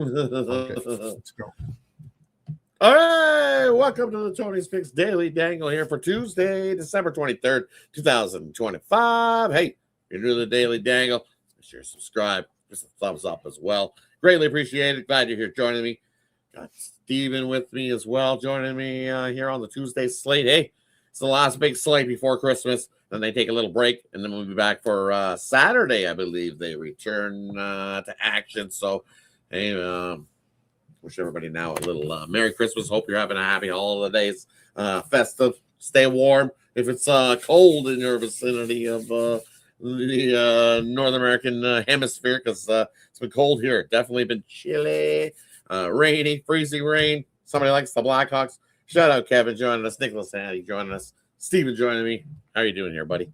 Okay, let's go. All right, welcome to the Tony's Picks Daily Dangle here for Tuesday, December 23rd, 2025. Hey, you're new to the Daily Dangle. Make sure you subscribe. Just a thumbs up as well. Greatly appreciated. Glad you're here joining me. Got Steven with me as well, joining me here on the Tuesday slate. Hey, it's the last big slate before Christmas. Then they take a little break, and then we'll be back for Saturday, I believe. They return to action. So, hey, wish everybody now a little Merry Christmas. Hope you're having a happy holidays, festive. Stay warm. If it's cold in your vicinity of the North American hemisphere, because it's been cold here. Definitely been chilly, rainy, freezing rain. Somebody likes the Blackhawks. Shout out Kevin joining us, Nicholas Hattie joining us, Steven joining me. How are you doing here, buddy?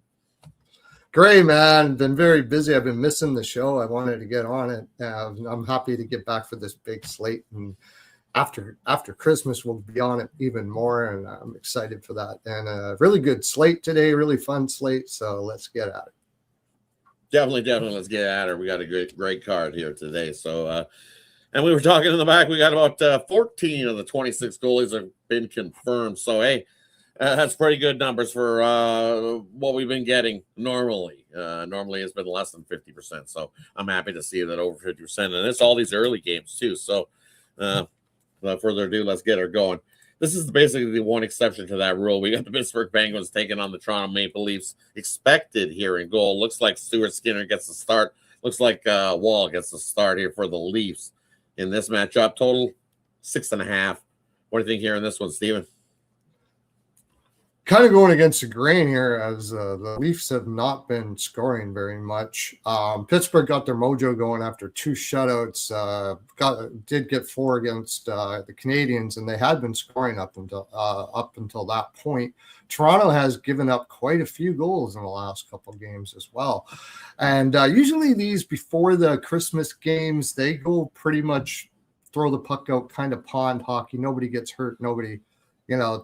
Great, man. Been very busy. I've been missing the show. I wanted to get on it. I'm happy to get back for this big slate. And after Christmas, we'll be on it even more. And I'm excited for that. And a really good slate today, really fun slate. So let's get at it. Definitely. Let's get at it. We got a great card here today. So, and we were talking in the back. We got about 14 of the 26 goalies have been confirmed. So, hey, that's pretty good numbers for what we've been getting normally. Normally, it's been less than 50%. So, I'm happy to see that over 50%. And it's all these early games, too. So, without further ado, let's get her going. This is basically the one exception to that rule. We got the Pittsburgh Penguins taking on the Toronto Maple Leafs. Expected here in goal. Looks like Stuart Skinner gets the start. Looks like Wall gets the start here for the Leafs in this matchup. Total 6.5. What do you think here in this one, Steven? Kind of going against the grain here, as the Leafs have not been scoring very much. Pittsburgh got their mojo going after 2 shutouts. Did get 4 against the Canadiens, and they had been scoring up until that point. Toronto has given up quite a few goals in the last couple of games as well. And usually these before the Christmas games, they go pretty much throw the puck out, kind of pond hockey. Nobody gets hurt. Nobody.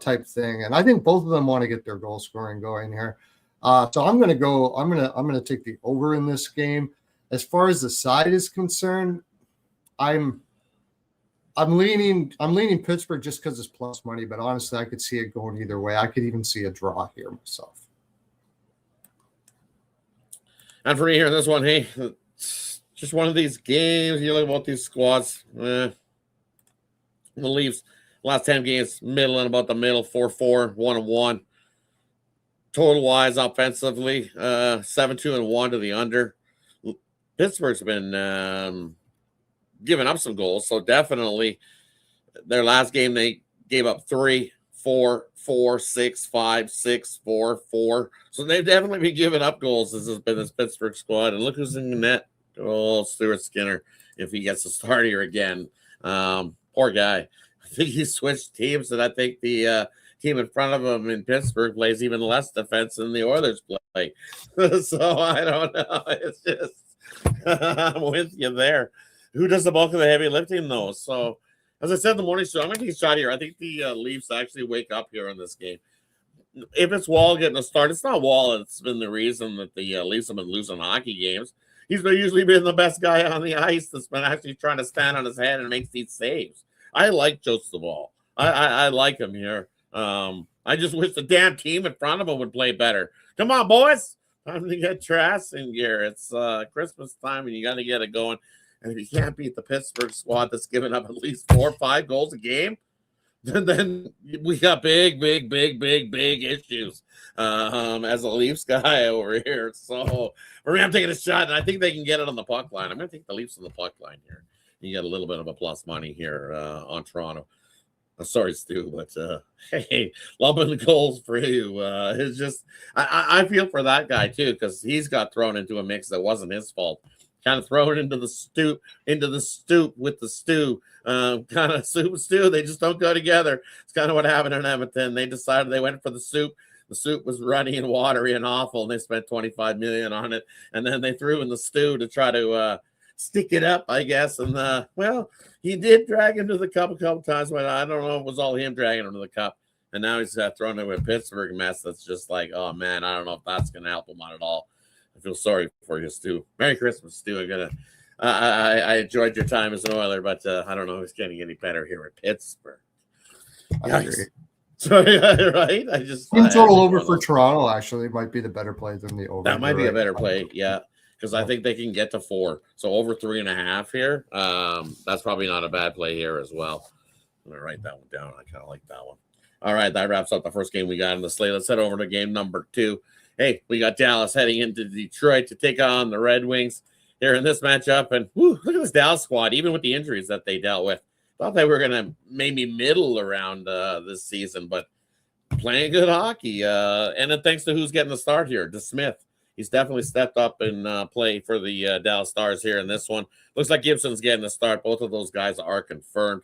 Type thing. And I think both of them want to get their goal scoring going here. So I'm going to take the over in this game. As far as the side is concerned, I'm leaning Pittsburgh just because it's plus money, but honestly, I could see it going either way. I could even see a draw here myself. And for me here in this one, hey, it's just one of these games. You look about these squads. The Leafs. Last 10 games, middle and about the middle, 4-4, 1-1. Total wise, offensively, 7-2-1 to the under. Pittsburgh's been giving up some goals, so definitely their last game they gave up 3, 4, 4, 6, 5, 6, 4, 4. So they've definitely been giving up goals. This has been this Pittsburgh squad, and look who's in the net. Oh, Stuart Skinner, if he gets to start here again. Poor guy. I think he switched teams, and I think the team in front of him in Pittsburgh plays even less defense than the Oilers play. So I don't know. It's just I'm with you there. Who does the bulk of the heavy lifting, though? So as I said in the morning show, I'm going to take a shot here. I think the Leafs actually wake up here in this game. If it's Wall getting a start, it's not Wall. It's been the reason that the Leafs have been losing hockey games. He's usually been the best guy on the ice that's been actually trying to stand on his head and make these saves. I like Joseph Wall. I like him here. I just wish the damn team in front of him would play better. Come on, boys. Time to get your ass in gear. It's Christmas time, and you got to get it going. And if you can't beat the Pittsburgh squad that's giving up at least 4 or 5 goals a game, then we got big issues as a Leafs guy over here. So for me, I'm taking a shot, and I think they can get it on the puck line. I'm going to take the Leafs on the puck line here. You get a little bit of a plus money here on Toronto. Sorry, Stu, but hey, lumping the goals for you. It's just I feel for that guy too, because he's got thrown into a mix that wasn't his fault. Kind of thrown into the stoop with the stew. Kind of soup and stew. They just don't go together. It's kind of what happened in Edmonton. They decided they went for the soup. The soup was runny and watery and awful, and they spent $25 million on it. And then they threw in the stew to try to stick it up, I guess. And well, he did drag him to the cup a couple times, but I don't know if it was all him dragging him to the cup. And now he's thrown into a Pittsburgh mess that's just like, oh man, I don't know if that's gonna help him out at all. I feel sorry for you, Stu. Merry Christmas, Stu. I enjoyed your time as an Oiler, but I don't know who's getting any better here at Pittsburgh. Yikes. Sorry, right? Team total over for Toronto actually might be the better play than the over. That might be a better play, yeah, because I think they can get to 4. So over 3.5 here. That's probably not a bad play here as well. I'm gonna write that one down. I kind of like that one. All right, that wraps up the first game we got in the slate. Let's head over to game number 2. Hey, we got Dallas heading into Detroit to take on the Red Wings here in this matchup. And whew, look at this Dallas squad, even with the injuries that they dealt with. Thought they were going to maybe middle around this season, but playing good hockey. And then thanks to who's getting the start here, DeSmith. He's definitely stepped up and play for the Dallas Stars here in this one. Looks like Gibson's getting the start. Both of those guys are confirmed.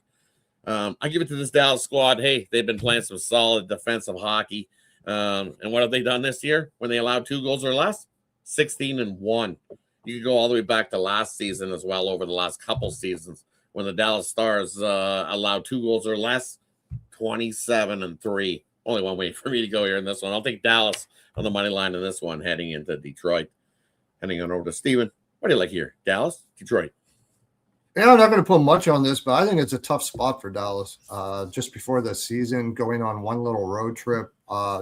I give it to this Dallas squad. Hey, they've been playing some solid defensive hockey. And what have they done this year when they allowed 2 goals or less? 16-1. You can go all the way back to last season as well, over the last couple seasons, when the Dallas Stars allowed 2 goals or less, 27-3. Only one way for me to go here in this one. I'll take Dallas on the money line in this one, heading into Detroit. Heading on over to Steven. What do you like here? Dallas, Detroit? Yeah, I'm not going to put much on this, but I think it's a tough spot for Dallas. Just before the season, going on one little road trip.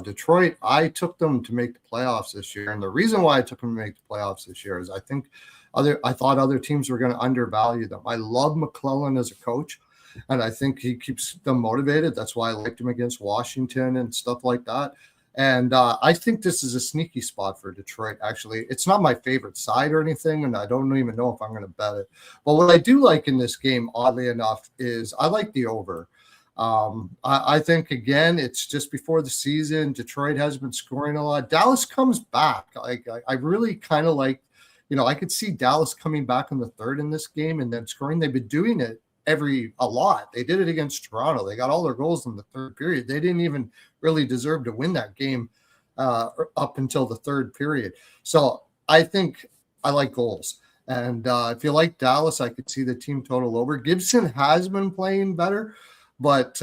Detroit, I took them to make the playoffs this year. And the reason why I took them to make the playoffs this year is I thought other teams were going to undervalue them. I love McClellan as a coach, and I think he keeps them motivated. That's why I liked him against Washington and stuff like that. And I think this is a sneaky spot for Detroit, actually. It's not my favorite side or anything, and I don't even know if I'm going to bet it. But what I do like in this game, oddly enough, is I like the over. I think, again, it's just before the season. Detroit has been scoring a lot. Dallas comes back. I really kind of like, I could see Dallas coming back in the third in this game and then scoring. They've been doing it a lot. They did it against Toronto. They got all their goals in the third period. They didn't even really deserve to win that game up until the third period. So I think I like goals. And if you like Dallas, I could see the team total over. Gibson has been playing better, but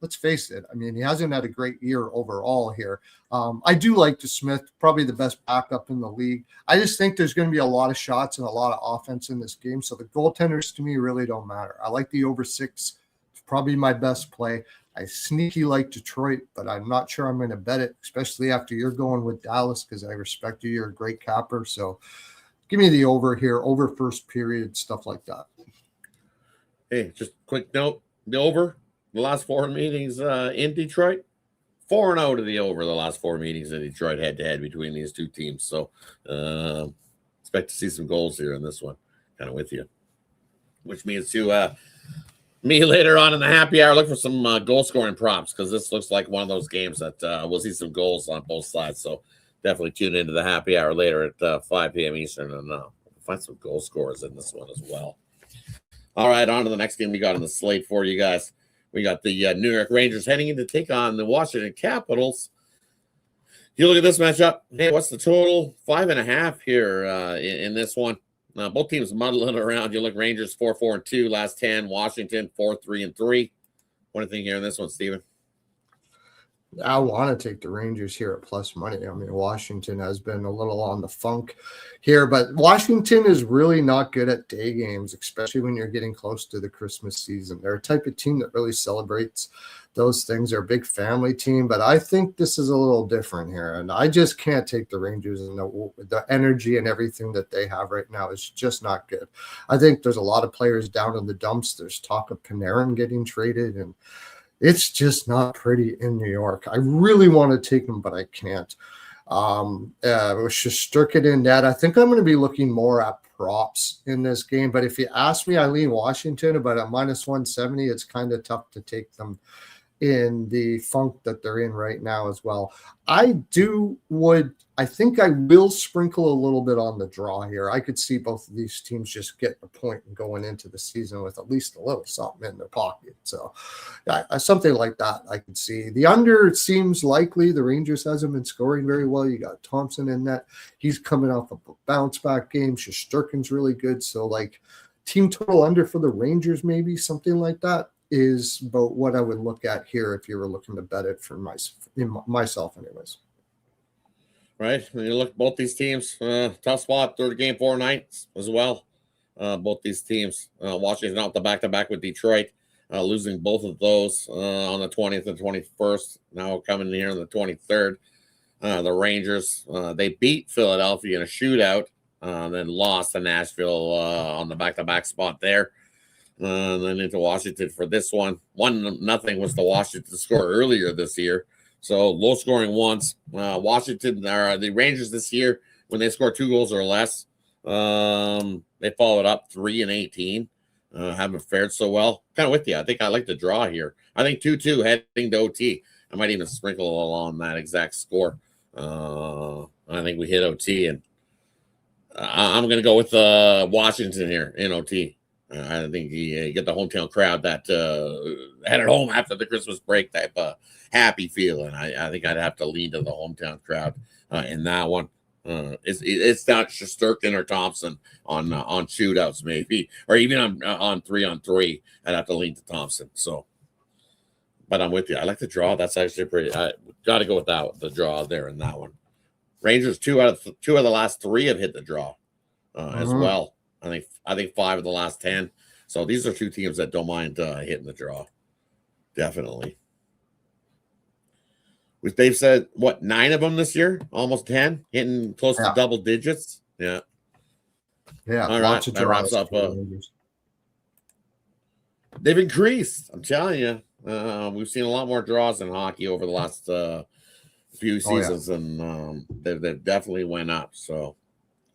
let's face it. I mean, he hasn't had a great year overall here. I do like DeSmith, probably the best backup in the league. I just think there's going to be a lot of shots and a lot of offense in this game. So the goaltenders to me really don't matter. I like the over 6. It's probably my best play. I sneaky like Detroit, but I'm not sure I'm going to bet it, especially after you're going with Dallas, because I respect you. You're a great capper. So give me the over here, over first period, stuff like that. Hey, just quick note, the over, the last 4 meetings in Detroit, 4-0 to the over the last 4 meetings in Detroit head-to-head between these two teams. So expect to see some goals here in this one, kind of with you. Which means to me later on in the happy hour, look for some goal-scoring props, because this looks like one of those games that we'll see some goals on both sides. So definitely tune into the happy hour later at 5 p.m. Eastern, and we'll find some goal scorers in this one as well. All right, on to the next game we got in the slate for you guys. We got the New York Rangers heading in to take on the Washington Capitals. You look at this matchup. Hey, what's the total? 5.5 here in this one. Both teams muddling around. You look, Rangers 4-4-2 last 10. Washington 4-3-3. What do you think here in this one, Steven? I want to take the Rangers here at plus money. I mean, Washington has been a little on the funk here, but Washington is really not good at day games, especially when you're getting close to the Christmas season. They're a type of team that really celebrates those things. They're a big family team, but I think this is a little different here, and I just can't take the Rangers, and the energy and everything that they have right now is just not good. I think there's a lot of players down in the dumps. There's talk of Panarin getting traded, and it's just not pretty in New York. I really want to take them, but I can't. With Shesterkin in net, I think I'm going to be looking more at props in this game. But if you ask me, I lean Washington, but at minus 170, it's kind of tough to take them in the funk that they're in right now as well. I think I will sprinkle a little bit on the draw here. I could see both of these teams just getting a point and going into the season with at least a little something in their pocket. So something like that I could see. The under seems likely. The Rangers hasn't been scoring very well. You got Thompson in that. He's coming off a bounce back game. Shesterkin's really good. So like team total under for the Rangers, maybe something like that is about what I would look at here if you were looking to bet it for myself anyways. Right. When you look at both these teams, tough spot, third game, 4 nights as well. both these teams. Washington out the back-to-back with Detroit, losing both of those on the 20th and 21st. Now coming here on the 23rd. The Rangers, they beat Philadelphia in a shootout, then lost to Nashville on the back-to-back spot there. Then into Washington for this one. 1-0 was the Washington score earlier this year. So low scoring once. Washington, the Rangers this year, when they score 2 goals or less, they followed up 3-18. Haven't fared so well. Kind of with you. I think I like the draw here. I think 2-2 heading to OT. I might even sprinkle along that exact score. I think we hit OT, and I'm going to go with Washington here in OT. I think you get the hometown crowd that had at home after the Christmas break type happy feeling. I think I'd have to lean to the hometown crowd in that one. It's not Shesterkin or Thompson on shootouts maybe, or even on 3-on-3. I'd have to lean to Thompson. So, but I'm with you. I like the draw. That's actually pretty. I got to go with that. The draw there in that one. Rangers 2 out of the last 3 have hit the draw as well. I think 5 of the last 10. So these are 2 teams that don't mind hitting the draw. Definitely. They've said, 9 of them this year? Almost 10? Hitting close to double digits? Yeah. Yeah. All right. That wraps up. They've increased. I'm telling you. We've seen a lot more draws in hockey over the last few seasons, and they've definitely went up. So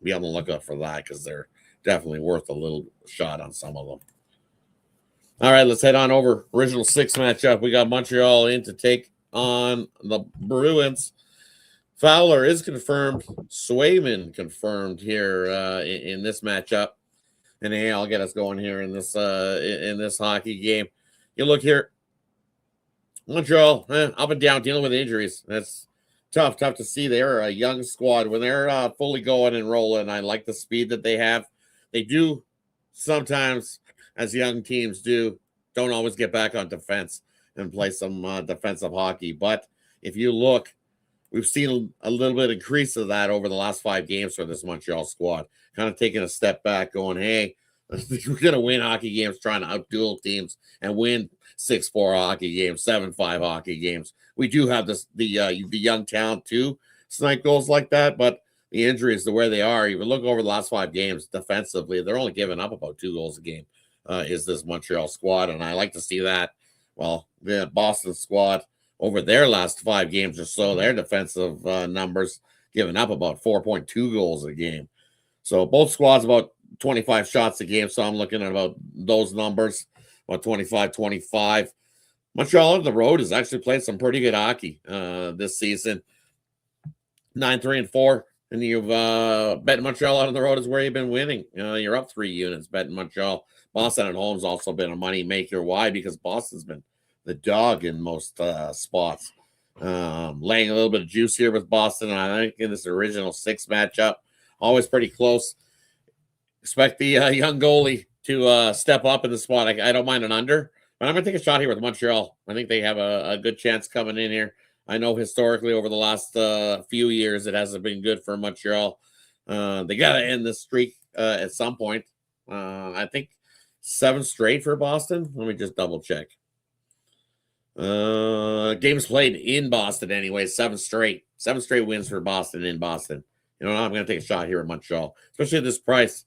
be on the lookout for that because they're definitely worth a little shot on some of them. All right, let's head on over. Original 6 matchup. We got Montreal in to take on the Bruins. Fowler is confirmed. Swayman confirmed here in this matchup. And hey, I'll get us going here in this hockey game. You look here. Montreal, up and down, dealing with injuries. That's tough to see. They're a young squad. When they're fully going and rolling, I like the speed that they have. They do sometimes, as young teams do, don't always get back on defense and play some defensive hockey. But if you look, we've seen a little bit increase of that over the last 5 games for this Montreal squad. Kind of taking a step back, going, hey, we're going to win hockey games, trying to outduel teams and win 6-4 hockey games, 7-5 hockey games. We do have the young talent to snipe goals like that, but the injuries to where they are, even look over the last 5 games defensively, they're only giving up about 2 goals a game, is this Montreal squad. And I like to see that. Well, the Boston squad over their last 5 games or so, their defensive numbers giving up about 4.2 goals a game. So both squads about 25 shots a game. So I'm looking at about those numbers, about 25. Montreal on the road has actually played some pretty good hockey this season. 9-3-4. And you've betting Montreal out on the road is where you've been winning. You're up 3 units betting Montreal. Boston at home's also been a money maker. Why? Because Boston's been the dog in most spots. Laying a little bit of juice here with Boston. And I think in this original 6 matchup, always pretty close. Expect the young goalie to step up in the spot. I don't mind an under, but I'm going to take a shot here with Montreal. I think they have a good chance coming in here. I know historically over the last few years, it hasn't been good for Montreal. They got to end this streak at some point. I think 7 straight for Boston. Let me just double check. Games played in Boston anyway. 7 straight wins for Boston in Boston. You know, I'm going to take a shot here at Montreal, especially at this price.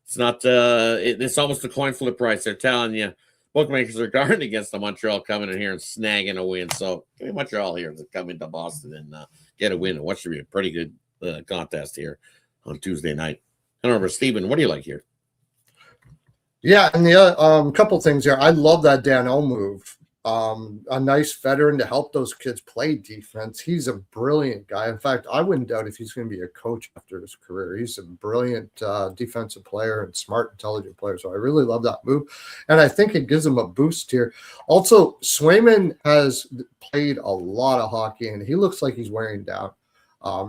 It's not. It's almost a coin flip price. They're telling you bookmakers are guarding against the Montreal coming in here and snagging a win. So give me Montreal here to come into Boston and get a win. And what should be a pretty good contest here on Tuesday night. I don't know, Steven, what do you like here? Yeah, and the couple things here. I love that Danault move. A nice veteran to help those kids play defense. He's a brilliant guy. In fact, I wouldn't doubt if he's going to be a coach after his career. He's a brilliant defensive player and smart, intelligent player. So I really love that move. And I think it gives him a boost here. Also, Swayman has played a lot of hockey, and he looks like he's wearing down.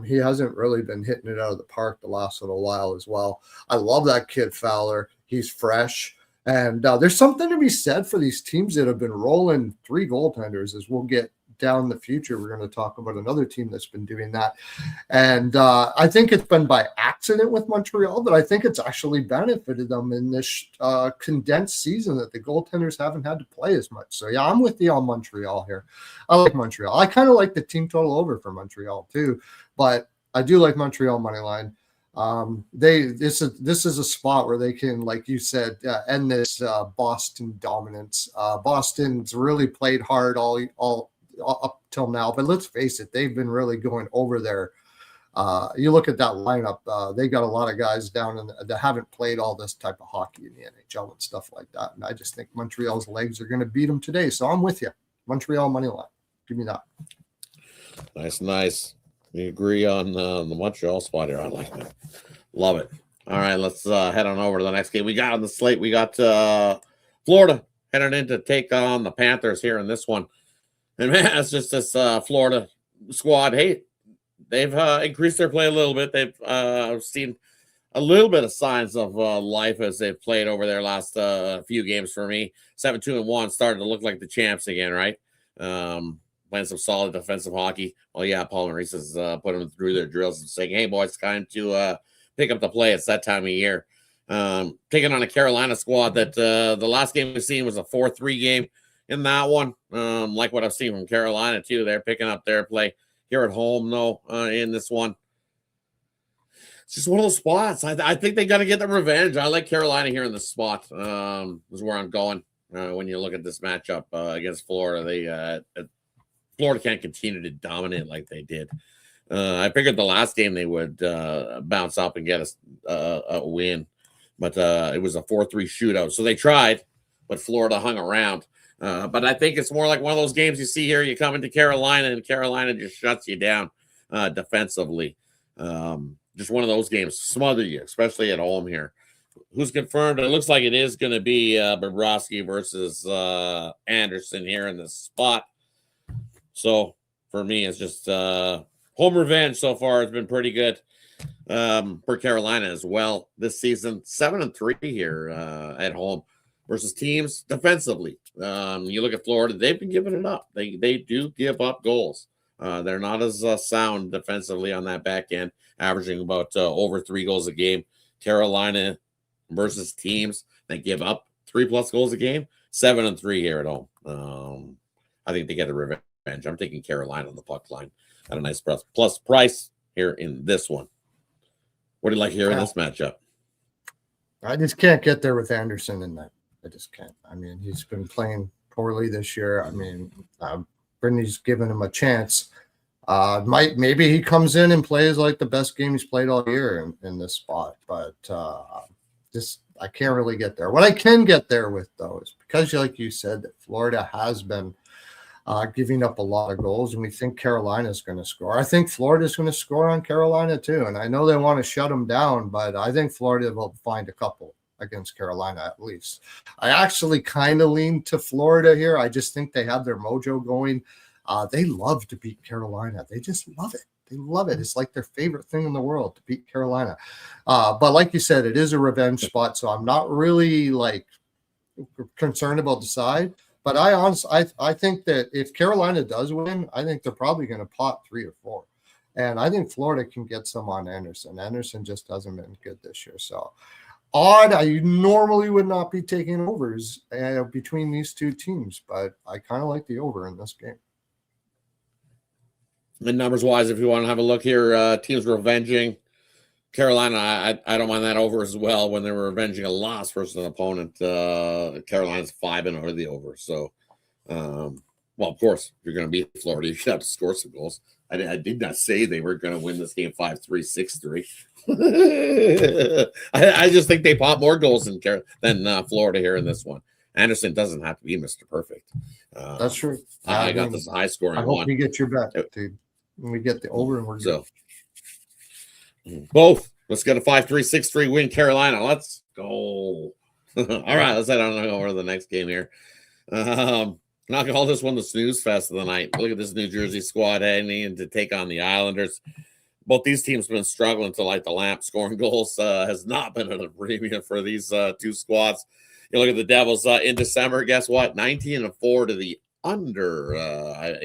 He hasn't really been hitting it out of the park the last little while as well. I love that kid, Fowler. He's fresh. And there's something to be said for these teams that have been rolling 3 goaltenders, as we'll get down the future, we're going to talk about another team that's been doing that. And I think it's been by accident with Montreal, but I think it's actually benefited them in this condensed season that the goaltenders haven't had to play as much. So, yeah, I'm with you on Montreal here. I like Montreal. I kind of like the team total over for Montreal too, but I do like Montreal money line. This is a spot where they can, like you said, end this Boston dominance. Boston's really played hard all up till now, but let's face it, they've been really going over there. You look at that lineup, they got a lot of guys down that haven't played all this type of hockey in the NHL and stuff like that. And I just think Montreal's legs are going to beat them today. So I'm with you. Montreal money line. Give me that. Nice. We agree on the Montreal spot here. I like that. Love it. All right, let's head on over to the next game. We got on the slate. We got Florida heading in to take on the Panthers here in this one. And man, it's just this Florida squad. Hey, they've increased their play a little bit. They've seen a little bit of signs of life as they've played over their last few games for me. 7-2-1, starting to look like the champs again, right? Playing some solid defensive hockey. Well, yeah, Paul Maurice has put them through their drills and saying, hey, boys, it's time to pick up the play. It's that time of year. Taking on a Carolina squad that the last game we've seen was a 4-3 game in that one. Like what I've seen from Carolina, too. They're picking up their play here at home, though, in this one. It's just one of those spots. I think they got to get the revenge. I like Carolina here in this spot. Is where I'm going. When you look at this matchup against Florida, Florida can't continue to dominate like they did. I figured the last game they would bounce up and get a win, but it was a 4-3 shootout. So they tried, but Florida hung around. But I think it's more like one of those games you see here. You come into Carolina, and Carolina just shuts you down defensively. Just one of those games, smother you, especially at home here. Who's confirmed? It looks like it is going to be Bobrovsky versus Anderson here in this spot. So for me, it's just home revenge so far. It's been pretty good for Carolina as well this season. 7-3 here at home versus teams defensively. You look at Florida; they've been giving it up. They do give up goals. They're not as sound defensively on that back end, averaging about over 3 goals a game. Carolina versus teams that give up 3+ goals a game. 7-3 here at home. I think they get a revenge. I'm taking Carolina on the puck line at a nice plus price here in this one. What do you like here in this matchup? I just can't get there with Anderson in that. I just can't. I mean, he's been playing poorly this year. I mean, Brittany's given him a chance. Maybe he comes in and plays like the best game he's played all year in this spot, but I can't really get there. What I can get there with, though, is because, like you said, that Florida has been giving up a lot of goals, and we think Carolina is going to score. I think Florida is going to score on Carolina too, and I know they want to shut them down, but I think Florida will find a couple against Carolina at least. I actually kind of lean to Florida here. I just think they have their mojo going. They love to beat Carolina. They just love it. They love it. It's like their favorite thing in the world to beat Carolina. But like you said, it is a revenge spot, so I'm not really concerned about the side. But I think that if Carolina does win, I think they're probably going to pot 3 or 4. And I think Florida can get some on Anderson. Anderson just hasn't been good this year. So I normally would not be taking overs between these two teams, but I kind of like the over in this game. And numbers wise, if you want to have a look here, teams revenging Carolina. I don't mind that over as well when they were avenging a loss versus an opponent. Carolina's 5-0 over the over. So, well, of course, if you're going to beat Florida, you should have to score some goals. I did not say they were going to win this game 5-3, 6-3. I just think they pop more goals than Florida here in this one. Anderson doesn't have to be Mr. Perfect. That's true. I got this high scoring one. I hope you get your bet, dude. When we get the over, and we're good. Both. Let's get a 5-3, 6-3 win, Carolina. Let's go. All right, let's head on over to the next game here. Not gonna call this one the snooze fest of the night. Look at this New Jersey squad heading in to take on the Islanders. Both these teams have been struggling to light the lamp. Scoring goals has not been at a premium for these two squads. You look at the Devils in December. Guess what? 19-4 to the under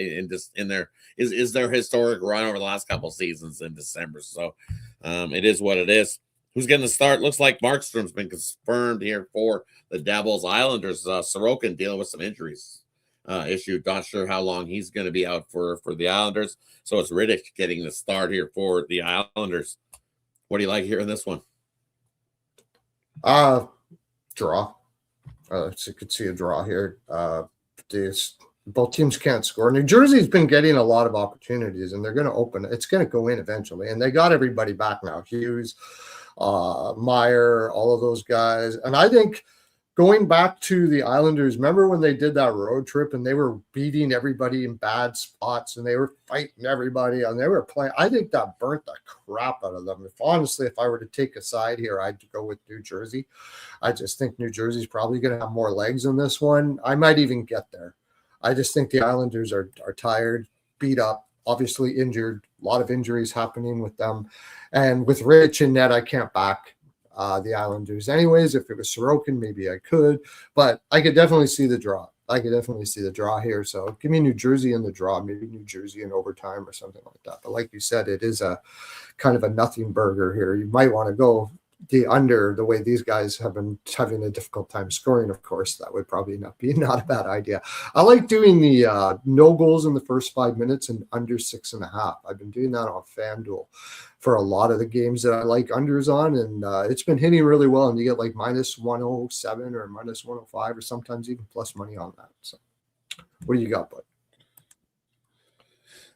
in their is their historic run over the last couple seasons in December. So it is what it is. Who's getting the start? Looks like Markstrom's been confirmed here for the Devils. Islanders, Sorokin dealing with some injuries issue. Not sure how long he's going to be out for the Islanders. So it's Riddick getting the start here for the Islanders. What do you like here in this one? Draw. So you could see a draw here. Both teams can't score. New Jersey's been getting a lot of opportunities, and they're going to open. It's going to go in eventually, and they got everybody back now. Hughes, Meyer, all of those guys. And I think going back to the Islanders, remember when they did that road trip and they were beating everybody in bad spots and they were fighting everybody and they were playing? I think that burnt the crap out of them. If I were to take a side here, I'd go with New Jersey. I just think New Jersey's probably going to have more legs in this one. I might even get there. I just think the Islanders are tired, beat up, obviously injured, a lot of injuries happening with them. And with Rich and net, I can't back the Islanders anyways. If it was Sorokin, maybe I could, but I could definitely see the draw. Here. So give me New Jersey in the draw, maybe New Jersey in overtime or something like that. But like you said, it is a kind of a nothing burger here. You might want to go the under the way these guys have been having a difficult time scoring. Of course, that would probably not a bad idea. I like doing the no goals in the first 5 minutes and under 6.5. I've been doing that on FanDuel for a lot of the games that I like unders on, and it's been hitting really well. And you get like minus 107 or minus 105 or sometimes even plus money on that. So what do you got, bud?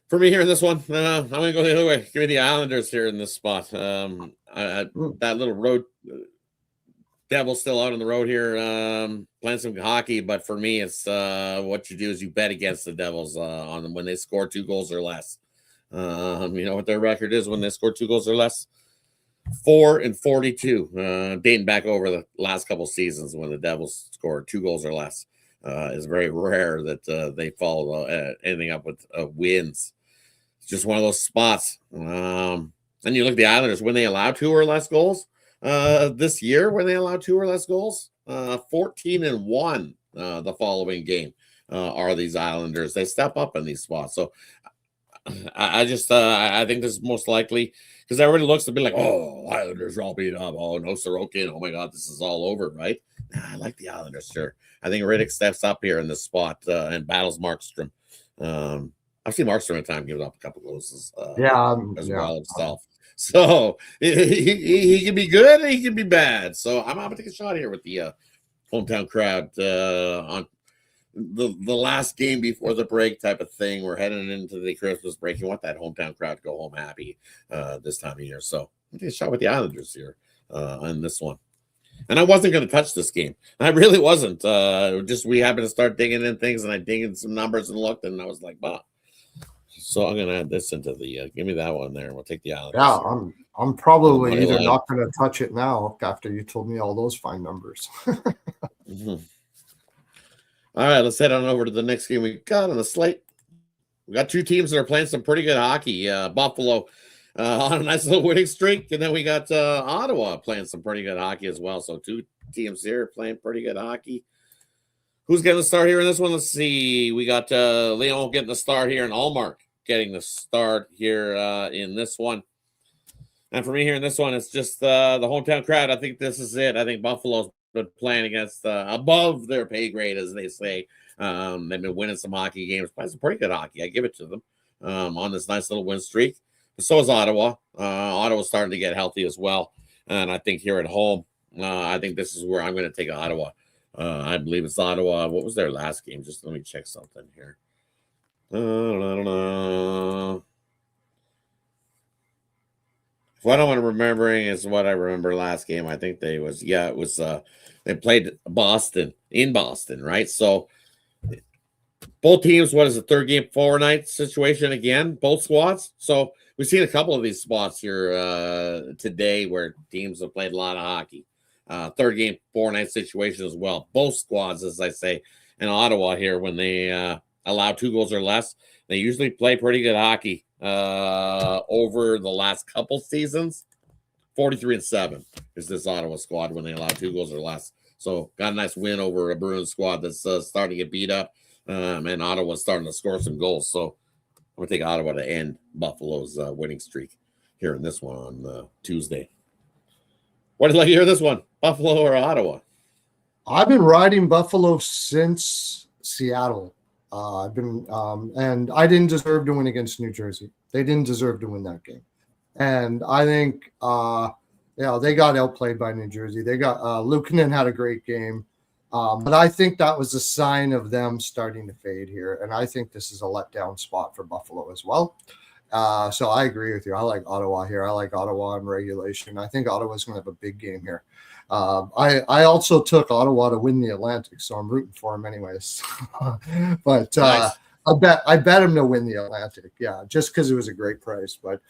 For me here in this one, I'm going to go the other way. Give me the Islanders here in this spot. That little road, Devil's still out on the road here, playing some hockey. But for me, it's what you do is you bet against the Devils on them when they score 2 goals or less. You know what their record is when they score 2 goals or less? 4-42. Dating back over the last couple seasons when the Devils scored 2 goals or less. It's very rare that they follow anything up with wins. It's just one of those spots. And you look at the Islanders when they allow 2 or less goals this year. When they allow 2 or less goals, 14-1 the following game are these Islanders. They step up in these spots. So I think this is most likely because everybody looks to be like, oh, Islanders are all beat up. Oh, no Sorokin. Oh my God, this is all over, right? Nah, I like the Islanders, sure. I think Riddick steps up here in this spot and battles Markstrom. I've seen Markstrom at time give up a couple goals as well himself. So he can be good and he can be bad. So I'm going to take a shot here with the hometown crowd on the last game before the break type of thing. We're heading into the Christmas break. You want that hometown crowd to go home happy this time of year. So I'm going to take a shot with the Islanders here on this one. And I wasn't going to touch this game. I really wasn't. Just we happened to start digging in things, and I digged in some numbers and looked, and I was like, "Bah." So I'm going to add this into the. Give me that one there, and we'll take the Islanders. Yeah, I'm probably either not going to touch it now after you told me all those fine numbers. Mm-hmm. All right, let's head on over to the next game we got on the slate. We got 2 teams that are playing some pretty good hockey. Buffalo. On a nice little winning streak. And then we got Ottawa playing some pretty good hockey as well. So 2 teams here playing pretty good hockey. Who's getting the start here in this one? Let's see. We got Leon getting the start here and Allmark getting the start here in this one. And for me here in this one, it's just the hometown crowd. I think this is it. I think Buffalo's been playing against above their pay grade, as they say. They've been winning some hockey games. Playing some pretty good hockey. I give it to them on this nice little win streak. So is Ottawa. Ottawa's starting to get healthy as well. And I think here at home, I think this is where I'm going to take Ottawa. I believe it's Ottawa. What was their last game? Just let me check something here. I don't know. What I'm remembering is what I remember last game. I think they played Boston in Boston, right? So both teams, what is the third game, 4-night situation again, both squads. So we've seen a couple of these spots here today where teams have played a lot of hockey. Third game, 4-night situation as well. Both squads, as I say, in Ottawa here, when they allow 2 goals or less, they usually play pretty good hockey over the last couple seasons. 43-7 is this Ottawa squad when they allow 2 goals or less. So got a nice win over a Bruins squad that's starting to get beat up. And Ottawa's starting to score some goals. So I'm going to take Ottawa to end Buffalo's winning streak here in this one on Tuesday. What did you like to hear this one? Buffalo or Ottawa? I've been riding Buffalo since Seattle. And I didn't deserve to win against New Jersey. They didn't deserve to win that game. And I think, they got outplayed by New Jersey. They got Luukkonen had a great game. But I think that was a sign of them starting to fade here. And I think this is a letdown spot for Buffalo as well. So I agree with you. I like Ottawa here. I like Ottawa in regulation. I think Ottawa's going to have a big game here. I also took Ottawa to win the Atlantic, so I'm rooting for them anyways. But nice. I bet him to win the Atlantic. Yeah, just because it was a great price. But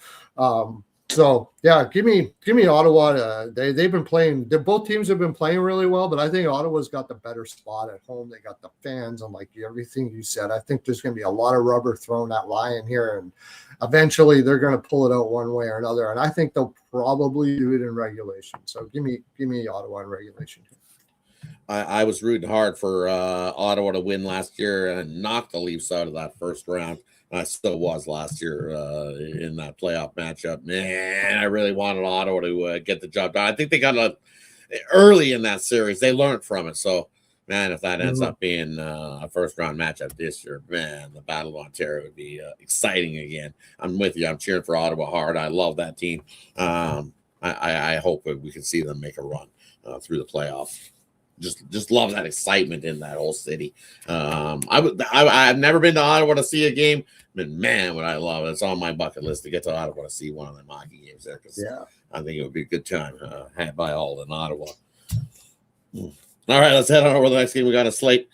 so yeah, give me Ottawa. They've been playing. Both teams have been playing really well, but I think Ottawa's got the better spot at home. They got the fans, and like everything you said, I think there's going to be a lot of rubber thrown at Lion here, and eventually they're going to pull it out one way or another. And I think they'll probably do it in regulation. So give me Ottawa in regulation. I was rooting hard for Ottawa to win last year and knock the Leafs out of that first round. I still was last year in that playoff matchup. Man, I really wanted Ottawa to get the job done. I think they got early in that series. They learned from it. So, man, if that ends up being a first-round matchup this year, man, the Battle of Ontario would be exciting again. I'm with you. I'm cheering for Ottawa hard. I love that team. I hope we can see them make a run through the playoffs. Just love that excitement in that whole city. I've never been to Ottawa to see a game, but man, would I love it. It's on my bucket list to get to Ottawa to see one of them hockey games there, because I think it would be a good time had by all in Ottawa. All right, let's head on over to the next game. We got a slate.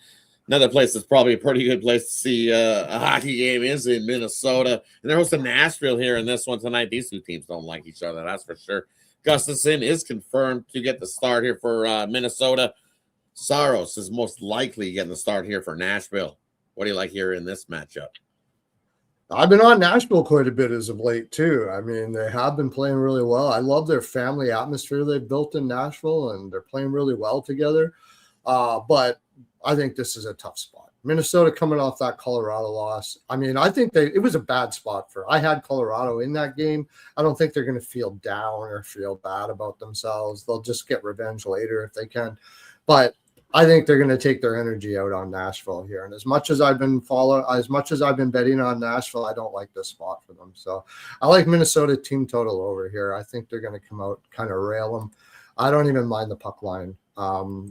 Another place that's probably a pretty good place to see a hockey game is in Minnesota. And they're hosting Nashville here in this one tonight. These two teams don't like each other, that's for sure. Gustafsson is confirmed to get the start here for Minnesota. Saros is most likely getting the start here for Nashville. What do you like here in this matchup? I've been on Nashville quite a bit as of late, too. I mean, they have been playing really well. I love their family atmosphere they've built in Nashville, and they're playing really well together. But I think this is a tough spot. Minnesota coming off that Colorado loss. I mean, I think it was a bad spot I had Colorado in that game. I don't think they're going to feel down or feel bad about themselves. They'll just get revenge later if they can. But I think they're going to take their energy out on Nashville here. And as much as I've been betting on Nashville, I don't like this spot for them. So I like Minnesota team total over here. I think they're going to come out, kind of rail them. I don't even mind the puck line.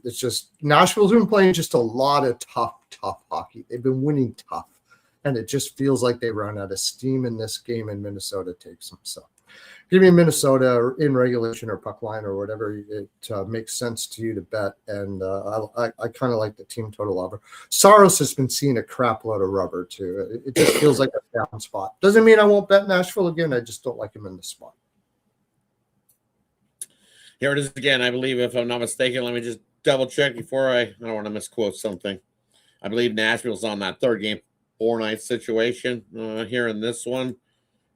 It's just Nashville's been playing just a lot of tough hockey. They've been winning tough. And it just feels like they run out of steam in this game, and Minnesota takes them. So give me Minnesota in regulation or puck line or whatever it makes sense to you to bet. And I kind of like the team total over. Saros has been seeing a crap load of rubber, too. It just feels like a down spot. Doesn't mean I won't bet Nashville again. I just don't like him in the spot. Here it is again, I believe, if I'm not mistaken. Let me just double check before I don't want to misquote something. I believe Nashville's on that third game 4-night situation here in this one,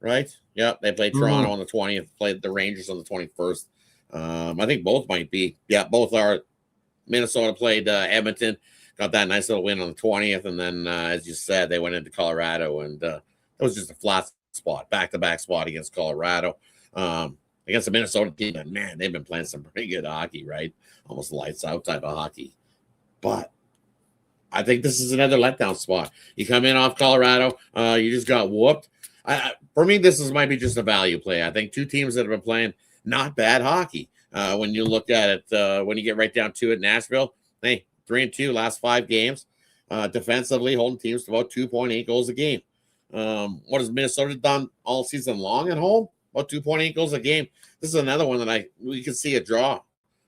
right? Yep, they played Toronto on the 20th, played the Rangers on the 21st. I think both might be. Yeah, both are. Minnesota played Edmonton, got that nice little win on the 20th, and then, as you said, they went into Colorado, and it was just a flat spot, back-to-back spot against Colorado. Against the Minnesota team, and man, they've been playing some pretty good hockey, right? Almost lights out type of hockey. But I think this is another letdown spot. You come in off Colorado, you just got whooped. For me, might be just a value play. I think two teams that have been playing not bad hockey. When you look at it, when you get right down to it, Nashville, hey, 3-2 last 5 games. Defensively, holding teams to about 2.8 goals a game. What has Minnesota done all season long at home? About 2.8 goals a game. This is another one that we could see a draw.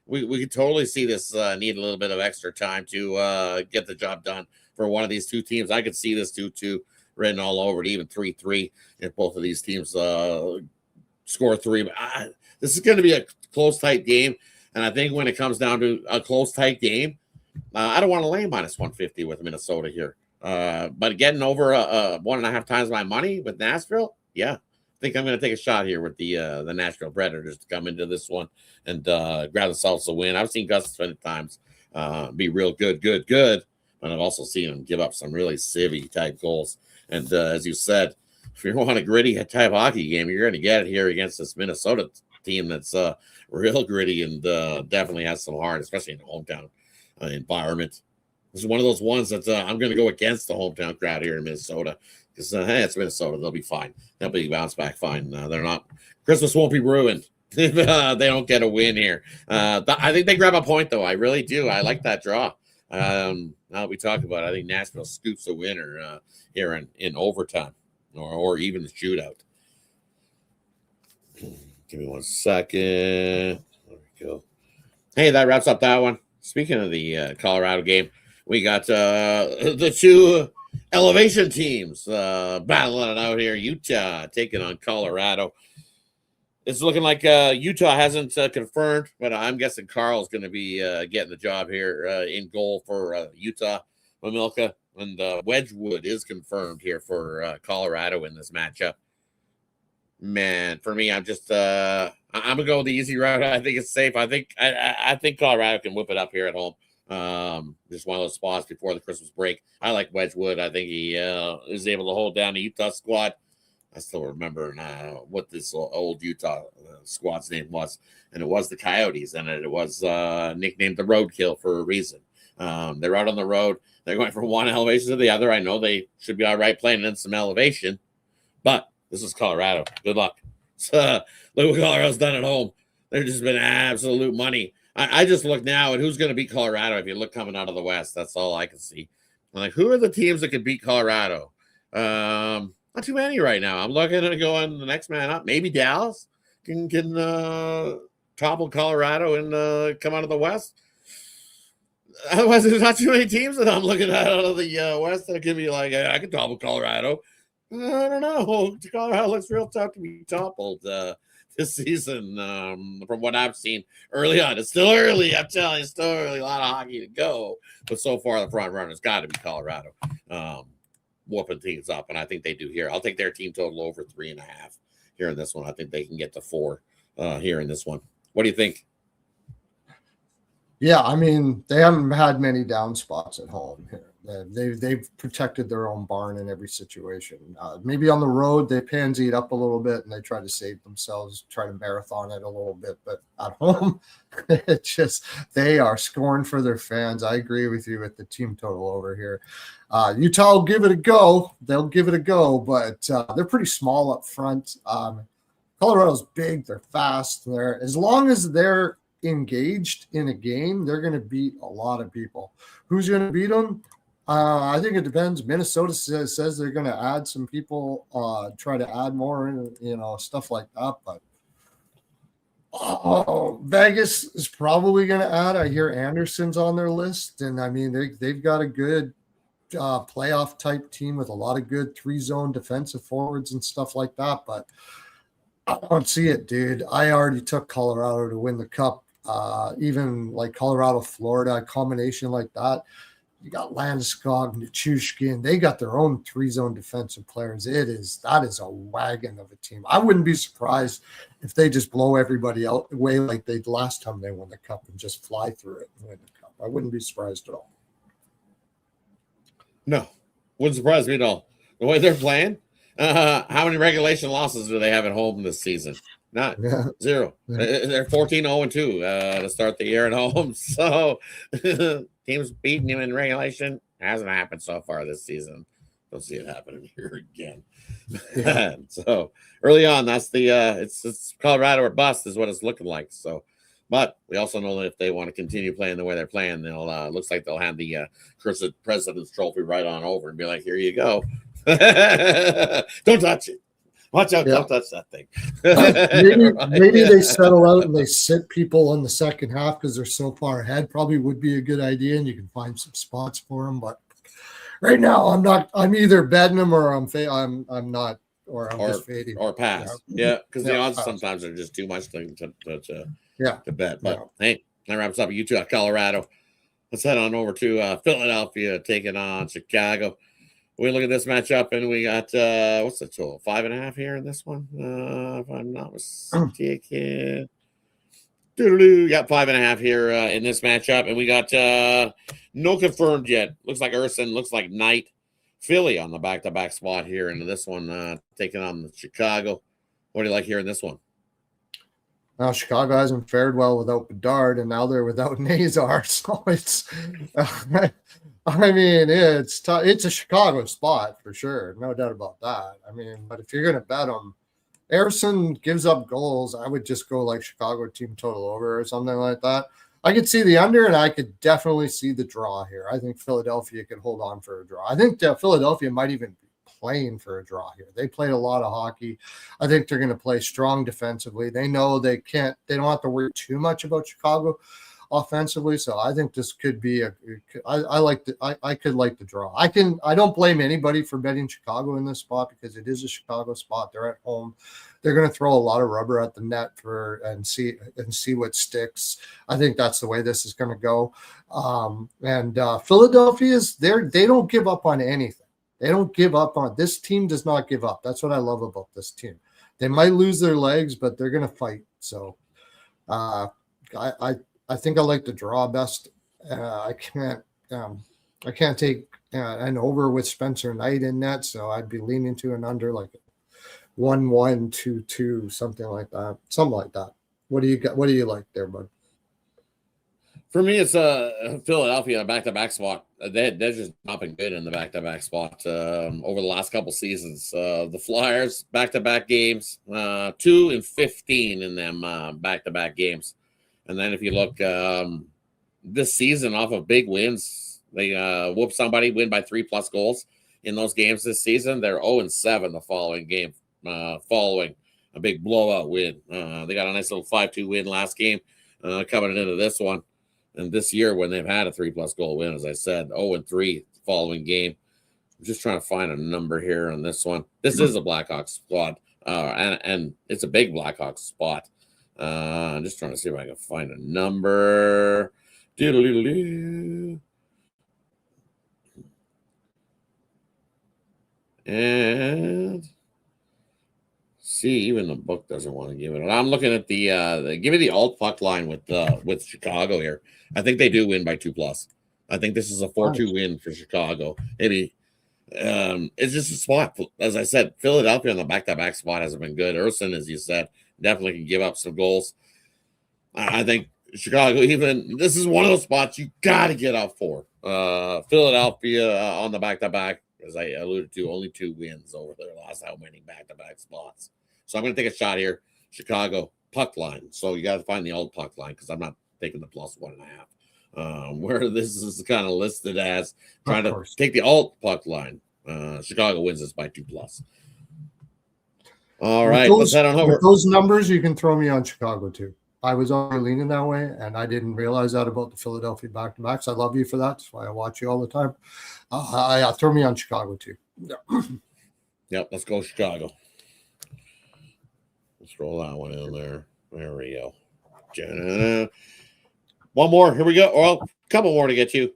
We could totally see this need a little bit of extra time to get the job done for one of these two teams. I could see this 2-2 written all over it, even 3-3 if both of these teams score 3. But this is going to be a close, tight game. And I think when it comes down to a close, tight game, I don't want to lay minus 150 with Minnesota here. But getting over 1.5 times my money with Nashville, yeah. I think I'm going to take a shot here with the Nashville Predators to come into this one and grab themselves a win. I've seen Gus 20 times be real good. but I've also seen them give up some really civvy type goals. And as you said, if you want a gritty type hockey game, you're going to get it here against this Minnesota team that's real gritty and definitely has some heart, especially in the hometown environment. This is one of those ones that I'm going to go against the hometown crowd here in Minnesota because, hey, it's Minnesota. They'll be fine. They'll be bounce back fine. They're not. Christmas won't be ruined if they don't get a win here. I think they grab a point, though. I really do. I like that draw. Now that we talk about it, I think Nashville scoops a winner here in overtime or even the shootout. Give me 1 second. There we go. Hey, that wraps up that one. Speaking of the Colorado game, we got the two elevation teams battling it out here. Utah taking on Colorado. It's looking like Utah hasn't confirmed, but I'm guessing Carl's going to be getting the job here in goal for Utah. Mamilka and Wedgwood is confirmed here for Colorado in this matchup. Man, for me, I'm just I'm gonna go the easy route. I think it's safe. I think Colorado can whip it up here at home. Just one of those spots before the Christmas break. I like Wedgwood. I think he is able to hold down the Utah squad. I still remember what this old Utah squad's name was, and it was the Coyotes, and it was nicknamed the Roadkill for a reason. They're out on the road. They're going from one elevation to the other. I know they should be all right playing in some elevation, but this is Colorado. Good luck. So, look what Colorado's done at home. They've just been absolute money. I just look now at who's going to beat Colorado if you look coming out of the West. That's all I can see. I'm like, who are the teams that could beat Colorado? Not too many right now. I'm looking at going the next man up. Maybe Dallas can topple Colorado and come out of the West. Otherwise, there's not too many teams that I'm looking at out of the West that can be like, I can topple Colorado. I don't know. Colorado looks real tough to be toppled this season from what I've seen early on. It's still early. I'm telling you, it's still early. A lot of hockey to go. But so far, the front runner's got to be Colorado. Whooping teams up, and I think they do here. I'll take their team total over 3.5 here in this one. I think they can get to 4 here in this one. What do you think? Yeah, I mean, they haven't had many down spots at home here. They've protected their own barn in every situation. Maybe on the road, they pansy it up a little bit and they try to save themselves, try to marathon it a little bit. But at home, it's just they are scoring for their fans. I agree with you with the team total over here. Utah will give it a go. They'll give it a go, but they're pretty small up front. Colorado's big. They're fast. As long as they're engaged in a game, they're going to beat a lot of people. Who's going to beat them? I think it depends. Minnesota says they're going to add some people, try to add more, stuff like that. But Vegas is probably going to add. I hear Anderson's on their list, and I mean they've got a good playoff type team with a lot of good 3-zone defensive forwards and stuff like that. But I don't see it, dude. I already took Colorado to win the cup. Even like Colorado, Florida, a combination like that. You got Landeskog, Nichushkin. They got their own 3-zone defensive players. That is a wagon of a team. I wouldn't be surprised if they just blow everybody out away like they did last time they won the cup and just fly through it and win the cup. I wouldn't be surprised at all. No, wouldn't surprise me at all. The way they're playing, how many regulation losses do they have at home this season? Not 0. They're 14-0-2 to start the year at home. So teams beating them in regulation hasn't happened so far this season. Don't see it happening here again. Yeah. So early on, that's the it's Colorado or bust is what it's looking like. So, but we also know that if they want to continue playing the way they're playing, they'll looks like they'll hand the President's Trophy right on over and be like, here you go. Don't touch it. Watch out, don't touch that thing. maybe they settle out and they sit people in the second half because they're so far ahead. Probably would be a good idea, and you can find some spots for them. But right now, I'm not. I'm either betting them or I'm not, or I'm just fading or pass. Yeah, because the odds sometimes are just too much to bet. But hey, that wraps up Utah, Colorado. Let's head on over to Philadelphia taking on Chicago. We look at this matchup and we got what's the total? 5.5 here in this one. If I'm not mistaken. Got 5.5 here in this matchup, and we got No confirmed yet. Looks like Urson, looks like Knight. Philly on the back-to-back spot here into this one, taking on Chicago. What do you like here in this one? Now, Chicago hasn't fared well without Bedard, and now they're without Nazar. So it's, I mean, it's a Chicago spot for sure. No doubt about that. I mean, but if you're going to bet them, Harrison gives up goals. I would just go like Chicago team total over or something like that. I could see the under, and I could definitely see the draw here. I think Philadelphia could hold on for a draw. I think Philadelphia might even be playing for a draw here. They played a lot of hockey. I think they're going to play strong defensively. They know they don't have to worry too much about Chicago offensively. So I think this could be I could like the draw. I don't blame anybody for betting Chicago in this spot because it is a Chicago spot. They're at home. They're going to throw a lot of rubber at the net and see what sticks. I think that's the way this is going to go. Philadelphia they don't give up on anything. They don't give up on this team. Does not give up. That's what I love about this team. They might lose their legs, but they're going to fight. So, I think I like the draw best. I can't take an over with Spencer Knight in net, so I'd be leaning to an under like 1-1, 2-2, something like that. What do you got? What do you like there, bud? For me, it's Philadelphia back-to-back spot. They're just not been good in the back-to-back spot over the last couple seasons. The Flyers back-to-back games, 2-15 in them back-to-back games. And then if you look this season off of big wins, they whoop somebody, win by 3+ goals in those games this season. They're 0-7 the following game, following a big blowout win. They got a nice little 5-2 win last game coming into this one. And this year, when they've had a 3+ goal win, as I said, 0-3 following game. I'm just trying to find a number here on this one. This is a Blackhawks spot, and it's a big Blackhawks spot. I'm just trying to see if I can find a number. Doodle-doodle-doo. And see, even the book doesn't want to give it. I'm looking at give me the alt puck line with Chicago here. I think they do win by 2+. I think this is a 4-2 win for Chicago. Maybe it's just a spot. As I said, Philadelphia on the back-to-back spot hasn't been good. Urson, as you said, definitely can give up some goals. I think Chicago, this is one of those spots you got to get up for. Philadelphia on the back-to-back, as I alluded to, only 2 wins over their last how many back-to-back spots. So I'm going to take a shot here. Chicago puck line. So you got to find the old puck line because I'm not taking the +1.5. Where this is kind of listed as trying to take the alt puck line. Chicago wins this by 2+. All right, let's head on over. With those numbers, you can throw me on Chicago too. I was already leaning that way, and I didn't realize that about the Philadelphia back-to-backs. I love you for that. That's why I watch you all the time. Throw me on Chicago too. Yep, let's go Chicago. Let's roll that one in there. There we go. One more. Here we go. Well, a couple more to get to.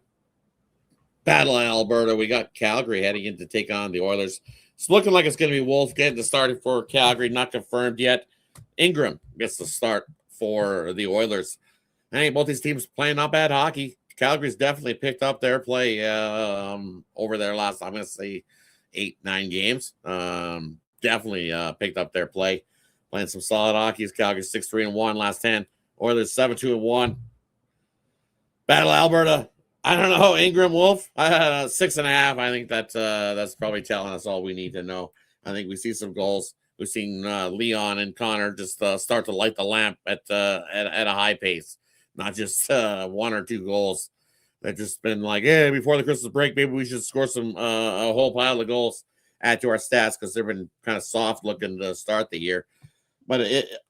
Battle of Alberta. We got Calgary heading in to take on the Oilers. It's looking like it's going to be Wolf getting the start for Calgary. Not confirmed yet. Ingram gets the start for the Oilers. Hey, both these teams playing not bad hockey. Calgary's definitely picked up their play over their last, I'm going to say, 8-9 games. Definitely picked up their play. Playing some solid hockey. Calgary 6-3-1 last 10. Oilers 7-2-1. Battle of Alberta. I don't know. Ingram Wolf. 6.5. I think that's probably telling us all we need to know. I think we see some goals. We've seen Leon and Connor just start to light the lamp at a high pace, not just 1 or 2 goals. They've just been like, hey, before the Christmas break, maybe we should score a whole pile of goals, add to our stats because they've been kind of soft looking to start the year. But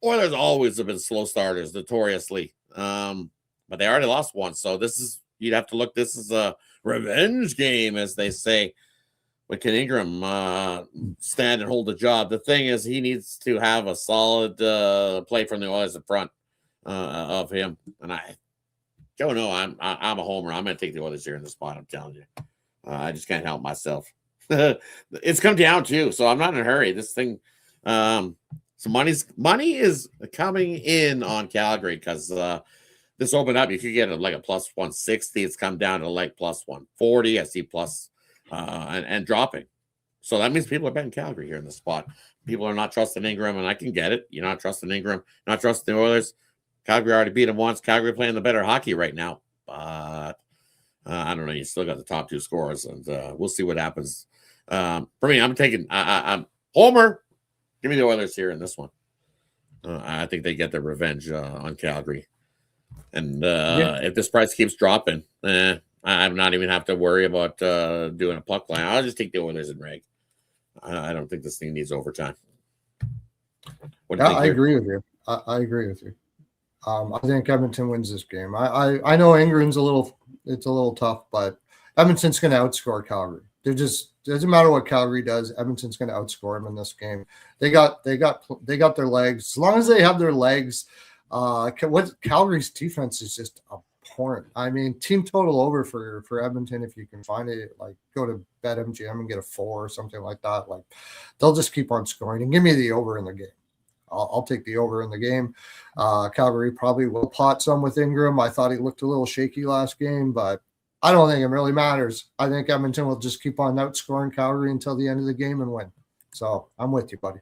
Oilers always have been slow starters, notoriously. But they already lost one, so you'd have to look. This is a revenge game, as they say. But can Ingram stand and hold the job? The thing is, he needs to have a solid play from the Oilers in front of him. And I don't know. I'm a homer. I'm going to take the Oilers here in the spot. I'm telling you, I just can't help myself. It's come down too, so I'm not in a hurry. This thing, so money is coming in on Calgary because this opened up, you could get like a plus 160. It's come down to like plus 140. I see plus and dropping. So that means people are betting Calgary here in the spot. People are not trusting Ingram, and I can get it. You're not trusting Ingram, not trusting the Oilers. Calgary already beat them once. Calgary playing the better hockey right now. But I don't know. You still got the top two scorers, and we'll see what happens. For me, I'm taking I'm Homer. Give me the Oilers here in this one. I think they get their revenge on Calgary. And if this price keeps dropping, I'm not even have to worry about doing a puck line. I'll just take the Oilers and reg. I don't think this thing needs overtime. What do you think I agree with you. I agree with you. I think Edmonton wins this game. I know Ingram's a little tough, but Edmonton's going to outscore Calgary. They're just doesn't matter what Calgary does. Edmonton's going to outscore them in this game. They got their legs. As long as they have their legs, what Calgary's defense is just abhorrent. I mean, team total over for Edmonton if you can find it. Like go to BetMGM and get a 4 or something like that. Like they'll just keep on scoring and give me the over in the game. I'll take the over in the game. Calgary probably will pot some with Ingram. I thought he looked a little shaky last game, but I don't think it really matters. I think Edmonton will just keep on outscoring Calgary until the end of the game and win. So I'm with you, buddy.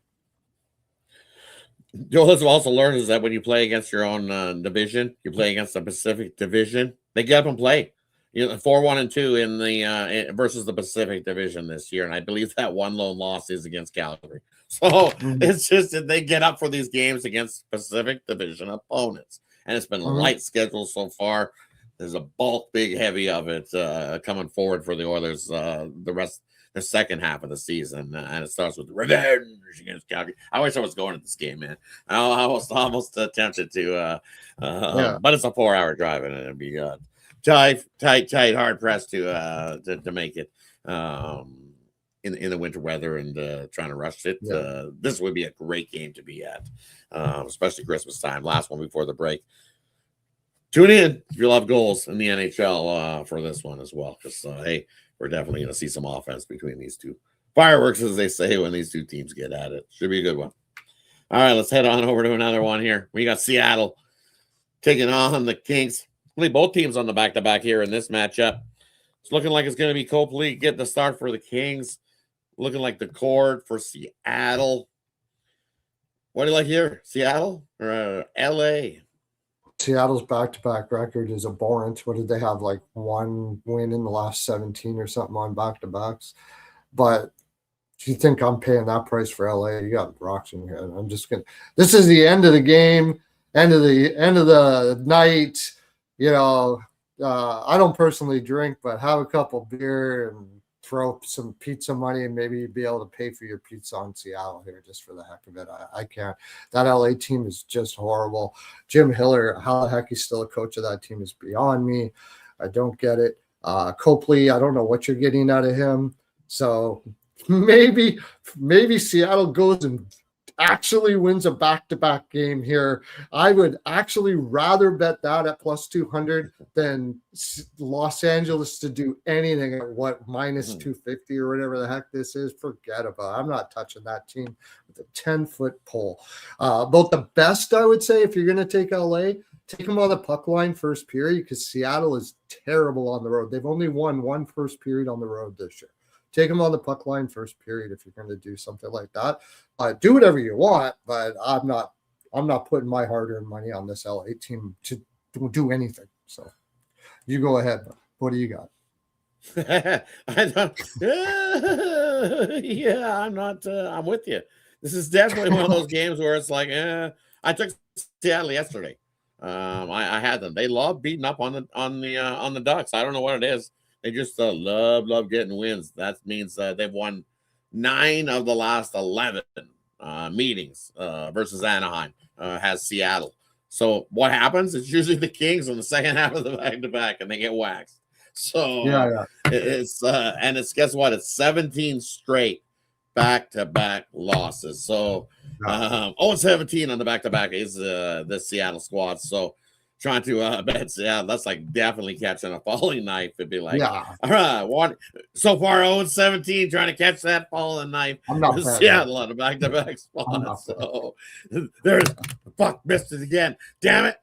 Joel has also learned is that when you play against your own division, you play against the Pacific Division, they get up and play. 4-1-2 in the versus the Pacific Division this year, and I believe that one lone loss is against Calgary. So it's just that they get up for these games against Pacific Division opponents, and it's been a light schedule so far. There's a bulk, big, heavy of it coming forward for the Oilers. The second half of the season, and it starts with revenge against Calgary. I wish I was going to this game, man. I was almost tempted to, but it's a 4-hour drive, and it'd be tight, hard pressed to make it in the winter weather and trying to rush it. This would be a great game to be at, especially Christmas time. Last one before the break. Tune in if you love goals in the NHL for this one as well, because hey, we're definitely going to see some offense between these two. Fireworks, as they say, when these two teams get at it. Should be a good one. All right, let's head on over to another one here. We got Seattle taking on the Kings. Both teams on the back-to-back here in this matchup. It's looking like it's going to be Copley getting the start for the Kings. Looking like the cord for Seattle. What do you like here? Seattle or L.A.? Seattle's back-to-back record is abhorrent. What did they have? Like one win in the last 17 or something on back-to-backs. But if you think I'm paying that price for LA, you got rocks in your head. I'm just gonna. This is the end of the game, end of the night. I don't personally drink, but have a couple beer and throw some pizza money and maybe be able to pay for your pizza on Seattle here just for the heck of it. I can't. That LA team is just horrible. Jim Hiller, how the heck he's still a coach of that team is beyond me. I don't get it. Copley, I don't know what you're getting out of him. So maybe Seattle goes and actually wins a back-to-back game here. I would actually rather bet that at plus 200 than Los Angeles to do anything at what minus 250 or whatever the heck this is. Forget about it. I'm not touching that team with a 10-foot pole. About the best, I would say, if you're going to take LA, take them on the puck line first period because Seattle is terrible on the road. They've only won one first period on the road this year. Take them on the puck line first period if you're going to do something like that. Do whatever you want, but I'm not putting my hard-earned money on this LA team to do anything. So you go ahead. What do you got? I'm with you. This is definitely one of those games where it's like, I took Seattle yesterday. I had them. They love beating up on the Ducks. I don't know what it is. They just love getting wins. That means they've won 9 of the last 11 meetings versus Anaheim has Seattle. So what happens? It's usually the Kings in the second half of the back-to-back, and they get waxed. So it's guess what? It's 17 straight back-to-back losses. So 17 on the back-to-back is the Seattle squad. So trying to bet. Yeah, that's like definitely catching a falling knife. It'd be like, Yeah, all right, one so far 0-17, trying to catch that falling knife I'm not with betting Seattle that. on a back-to-back I'm spot. not betting. So there's fuck, missed it again. Damn it.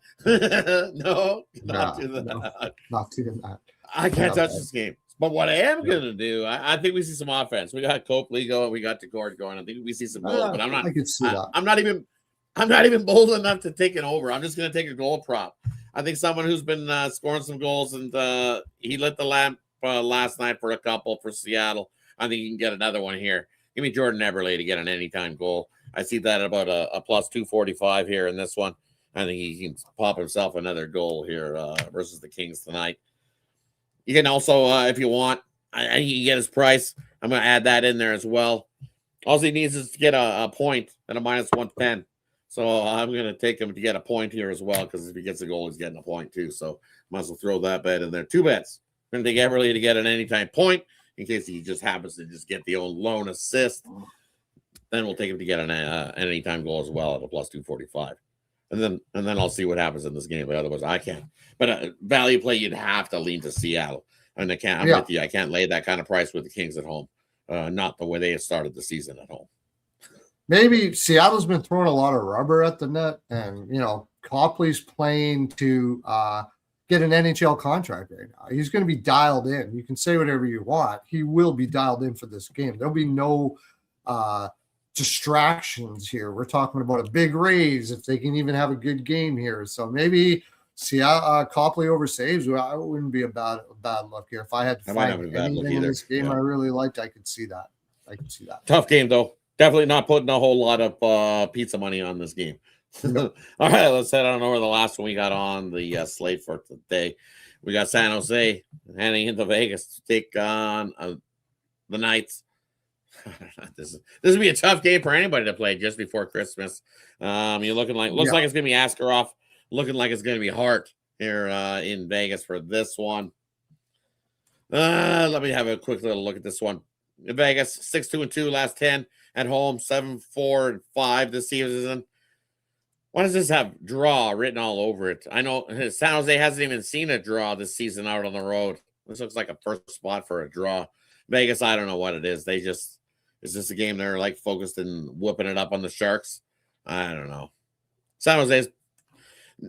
No, not Yeah, do no, that. not doing that. I I'm can't not touch betting. this game. But what I am Yeah. gonna do, I think we see some offense. We got Copley going, we got Decord going. I think we see some goals, but I could see that. I'm not even bold enough to take it over. I'm just gonna take a goal prop. I think someone who's been scoring some goals, and he lit the lamp last night for a couple for Seattle. I think he can get another one here. Give me Jordan Eberle to get an anytime goal. I see that about a plus 245 here in this one. I think he can pop himself another goal here versus the Kings tonight. You can also, if you want, I think you can get his price. I'm going to add that in there as well. All he needs is to get a point at a minus 110. So I'm going to take him to get a point here as well, because if he gets a goal, he's getting a point too. So might as well throw that bet in there. 2 bets. I'm going to take Everly to get an anytime point in case he just happens to just get the old lone assist. Then we'll take him to get an anytime goal as well at a plus 245. And then I'll see what happens in this game. But otherwise, I can't. But value play, you'd have to lean to Seattle. And I can't. I'm with you. I can't lay that kind of price with the Kings at home. Not the way they started the season at home. Maybe Seattle's been throwing a lot of rubber at the net, and Copley's playing to get an NHL contract right now. He's going to be dialed in. You can say whatever you want. He will be dialed in for this game. There'll be no distractions here. We're talking about a big raise if they can even have a good game here. So maybe Copley over saves. I wouldn't be a bad look here. If I had to find anything in this game I really liked, I could see that. Tough game though. Definitely not putting a whole lot of pizza money on this game. No. All right, let's head on over the last one we got on the slate for today. We got San Jose heading into Vegas to take on the Knights. This would be a tough game for anybody to play just before Christmas. You're looks like it's gonna be Askarov, looking like it's gonna be Hart here in Vegas for this one. Let me have a quick little look at this one. Vegas 6-2-2 last 10 at home, 7-4-5 this season. Why does this have draw written all over it? I know San Jose hasn't even seen a draw this season out on the road. This looks like a first spot for a draw. Vegas, I don't know what it is. Is this a game they're like focused and whooping it up on the Sharks? I don't know. San Jose's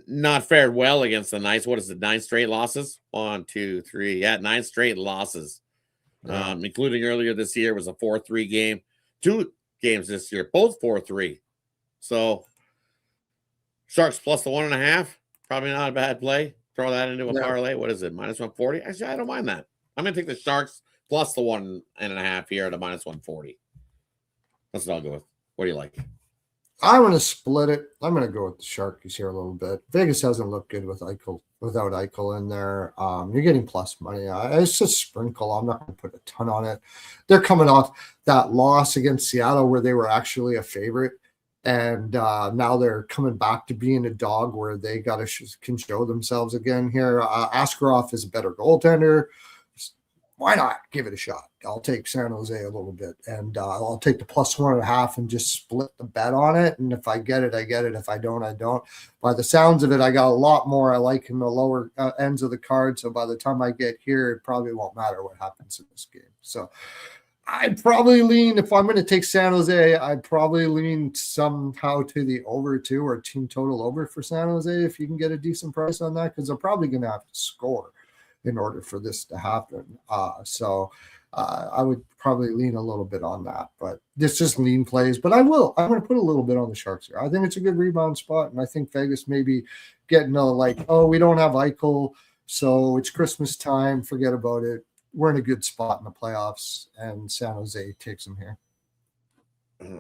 not fared well against the Knights. What is it? 9 straight losses? 1, 2, 3. Yeah, 9 straight losses. Yeah. Including earlier this year was a 4-3 game. 2 games this year, both 4-3. So Sharks plus the 1.5. Probably not a bad play. Throw that into a parlay. What is it? Minus 140? Actually, I don't mind that. I'm going to take the Sharks plus the 1.5 here at a minus 140. That's what I'll go with. What do you like? I'm going to split it. I'm going to go with the Sharkies here a little bit. Vegas hasn't looked good without Eichel in there. You're getting plus money. It's just sprinkle. I'm not going to put a ton on it. They're coming off that loss against Seattle where they were actually a favorite. And now they're coming back to being a dog where they can show themselves again here. Askarov is a better goaltender. Why not give it a shot? I'll take San Jose a little bit, and I'll take the plus 1.5 and just split the bet on it. And if I get it, I get it. If I don't, I don't. By the sounds of it, I got a lot more I like in the lower ends of the card. So by the time I get here, it probably won't matter what happens in this game. So I'd probably lean, if I'm going to take San Jose, I'd probably lean somehow to the over 2 or team total over for San Jose if you can get a decent price on that, because they're probably going to have to score in order for this to happen. So I would probably lean a little bit on that, but it's just lean plays. But I'm going to put a little bit on the Sharks here. I think it's a good rebound spot, and I think Vegas maybe getting we don't have Eichel, so it's Christmas time, forget about it. We're in a good spot in the playoffs, and San Jose takes them here.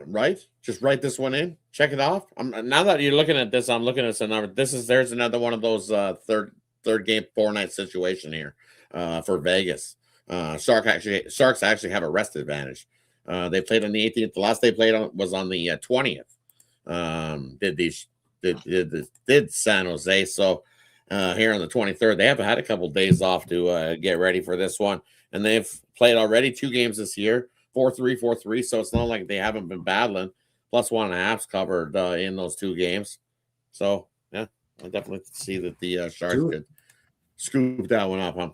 Right? Just write this one in. Check it off. Now that you're looking at this, I'm looking at some number. There's another one of those third game 4-night situation here for Vegas. Sharks actually have a rest advantage. They played on the 18th. The last they played on was on the 20th. Did San Jose. So here on the 23rd, they have had a couple days off to get ready for this one, and they've played already 2 games this year, 4-3, 4-3. So it's not like they haven't been battling. Plus 1.5's covered in those 2 games. So yeah, I definitely see that the Sharks could scoop that one up. I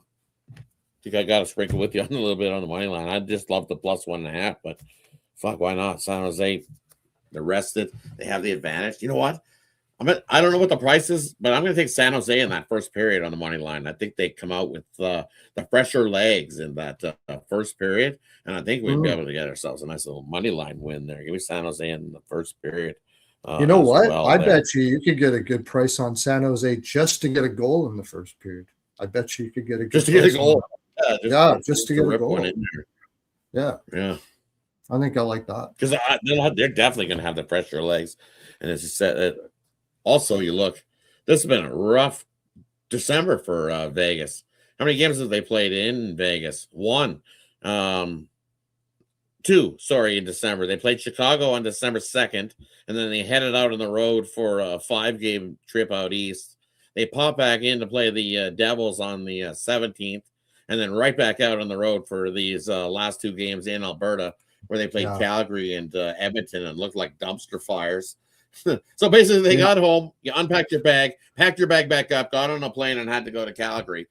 think I got to sprinkle with you on a little bit on the money line. I just love the +1.5, but fuck, why not? San Jose, they're rested. They have the advantage. You know what? I don't know what the price is, but I'm going to take San Jose in that first period on the money line. I think they come out with the fresher legs in that first period, and I think we'd be able to get ourselves a nice little money line win there. Give me San Jose in the first period. You know what? Well I there. bet you could get a good price on San Jose just to get a goal in the first period. I bet you could get a good Just to get a goal. Just to get a goal. One in there. Yeah. I think I like that because they're definitely going to have the fresher legs, and as you said, also you look. This has been a rough December for Vegas. How many games have they played in Vegas? 1. 2, sorry, in December. They played Chicago on December 2nd, and then they headed out on the road for a 5-game trip out east. They pop back in to play the Devils on the 17th, and then right back out on the road for these last 2 games in Alberta, where they played Calgary and Edmonton and looked like dumpster fires. So basically, they got home, you unpacked your bag, packed your bag back up, got on a plane, and had to go to Calgary,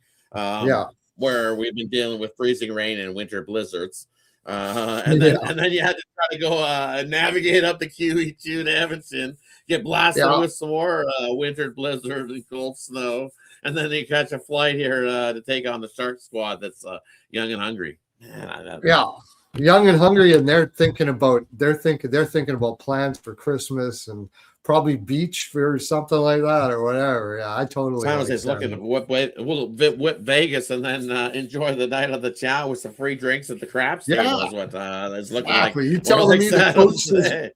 where we've been dealing with freezing rain and winter blizzards. And then you had to try to go navigate up the QE2 to Edmonton, get blasted with some more winter blizzard and cold snow, and then you catch a flight here to take on the Shark squad that's young and hungry. Man, young and hungry, and they're thinking about plans for Christmas and probably beach or something like that or whatever. Yeah, I totally. San Jose's looking to whip Vegas and then enjoy the night of the chow with some free drinks at the craps table. Is what it's looking like. You telling me the coaches?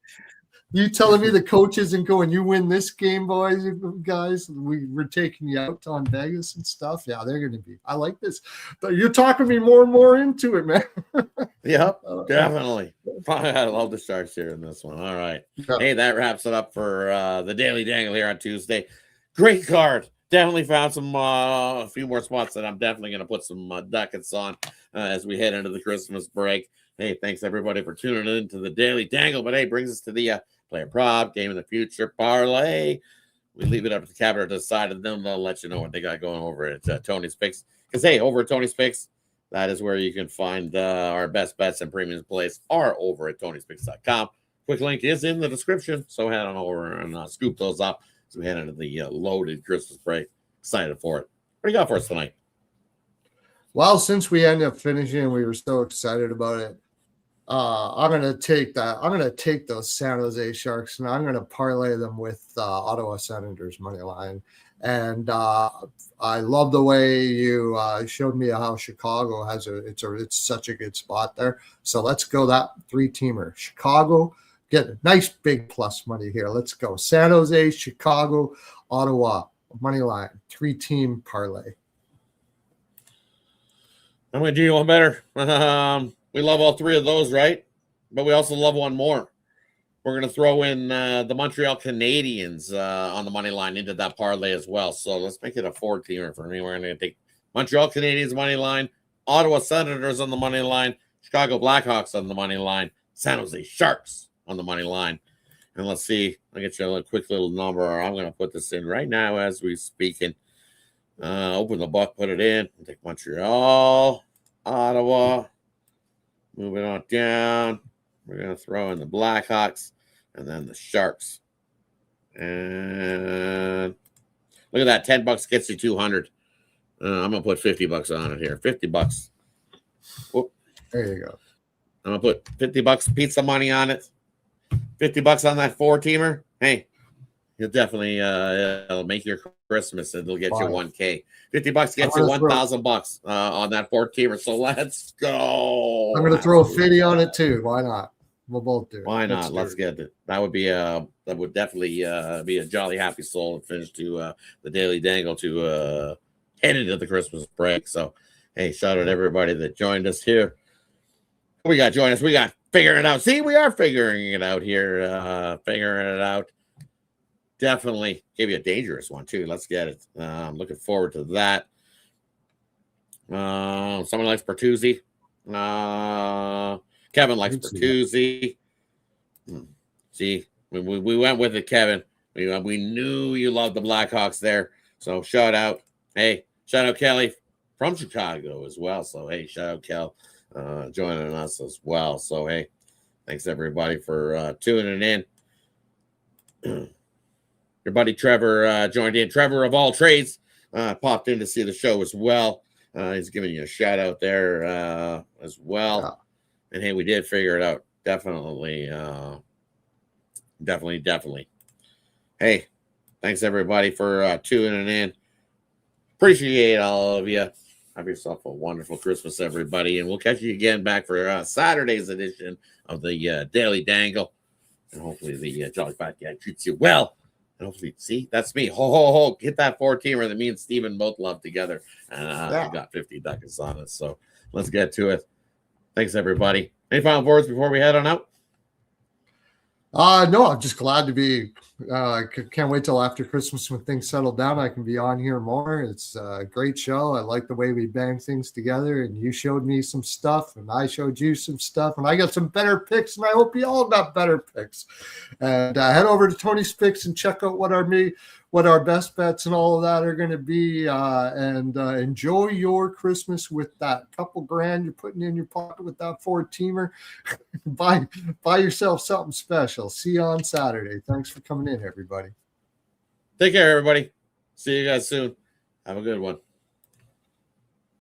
You telling me the coach isn't going, you win this game, guys? We're taking you out on Vegas and stuff. Yeah, they're going to be. I like this. You're talking me more and more into it, man. Yep, definitely. I love the Sharks here in this one. All right. Yeah. Hey, that wraps it up for the Daily Dangle here on Tuesday. Great card. Definitely found some a few more spots that I'm definitely going to put some ducats on as we head into the Christmas break. Hey, thanks everybody for tuning in to the Daily Dangle. But hey, brings us to the player prop, game of the future, parlay. We leave it up to the cabinet to decide, and then they'll let you know what they got going over at Tony's Picks. Because hey, over at Tony's Picks, that is where you can find our best bets and premium plays are over at Tony'sPicks.com. Quick link is in the description, so head on over and scoop those up as we head into the loaded Christmas break. Excited for it. What do you got for us tonight? Well, since we ended up finishing and we were so excited about it, I'm going to take that. I'm going to take those San Jose Sharks and I'm going to parlay them with Ottawa Senators money line. And I love the way you showed me how Chicago has it's such a good spot there. So let's go that 3-teamer. Chicago, get a nice big plus money here. Let's go San Jose, Chicago, Ottawa money line, 3-team parlay. I'm going to do you one better. We love all 3 of those, right? But we also love one more. We're going to throw in the Montreal Canadiens on the money line into that parlay as well. So let's make it a 4-teamer for me. We're going to take Montreal Canadiens money line, Ottawa Senators on the money line, Chicago Blackhawks on the money line, San Jose Sharks on the money line. And let's see. I'll get you a quick little number. I'm going to put this in right now as we speak. And open the book, put it in. Take Montreal, Ottawa. Moving on down. We're going to throw in the Blackhawks and then the Sharks. And look at that. $10 gets you 200. I'm going to put $50 on it here. $50. Whoop. There you go. I'm going to put $50 pizza money on it. $50 on that 4-teamer. Hey, you'll definitely it'll make your Christmas. It'll get you $1K. $50 gets you $1,000 on that 4-teamer. So let's go. I'm going to throw a 50 on it too. Why not? We'll both do it. Why not? Let's get it. That would definitely be a jolly happy soul to finish to the Daily Dangle to head into the Christmas break. So, hey, shout out to everybody that joined us here. We got join us. We got figuring it out. See, we are figuring it out here. Figuring it out. Definitely gave you a dangerous one too. Let's get it. I'm looking forward to that. Someone likes Bertuzzi. Kevin likes Bertuzzi. See, we went with it, Kevin. We knew you loved the Blackhawks there. So shout out. Hey, shout out Kelly from Chicago as well. So, hey, shout out Kel joining us as well. So, hey, thanks everybody for tuning in. Your buddy Trevor joined in. Trevor of all trades popped in to see the show as well. He's giving you a shout out there as well. Yeah. And hey, we did figure it out. Definitely. Hey, thanks everybody for tuning in. Appreciate all of you. Have yourself a wonderful Christmas, everybody. And we'll catch you again back for Saturday's edition of the Daily Dangle. And hopefully the Jolly Fat Guy treats you well. And hopefully, see, that's me. Ho, ho, ho. Hit that 4-teamer that me and Steven both love together. And I got 50 ducats on it. So let's get to it. Thanks, everybody. Any final words before we head on out? No, I'm just glad to be. Can't wait till after Christmas when things settle down. I can be on here more. It's a great show. I like the way we bang things together, and you showed me some stuff, and I showed you some stuff, and I got some better picks, and I hope you all got better picks. And head over to Tony's Picks and check out what our best bets and all of that are going to be, and enjoy your Christmas with that couple grand you're putting in your pocket with that 4-teamer. buy yourself something special. See you on Saturday. Thanks for coming in, everybody. Take care, everybody. See you guys soon. Have a good one.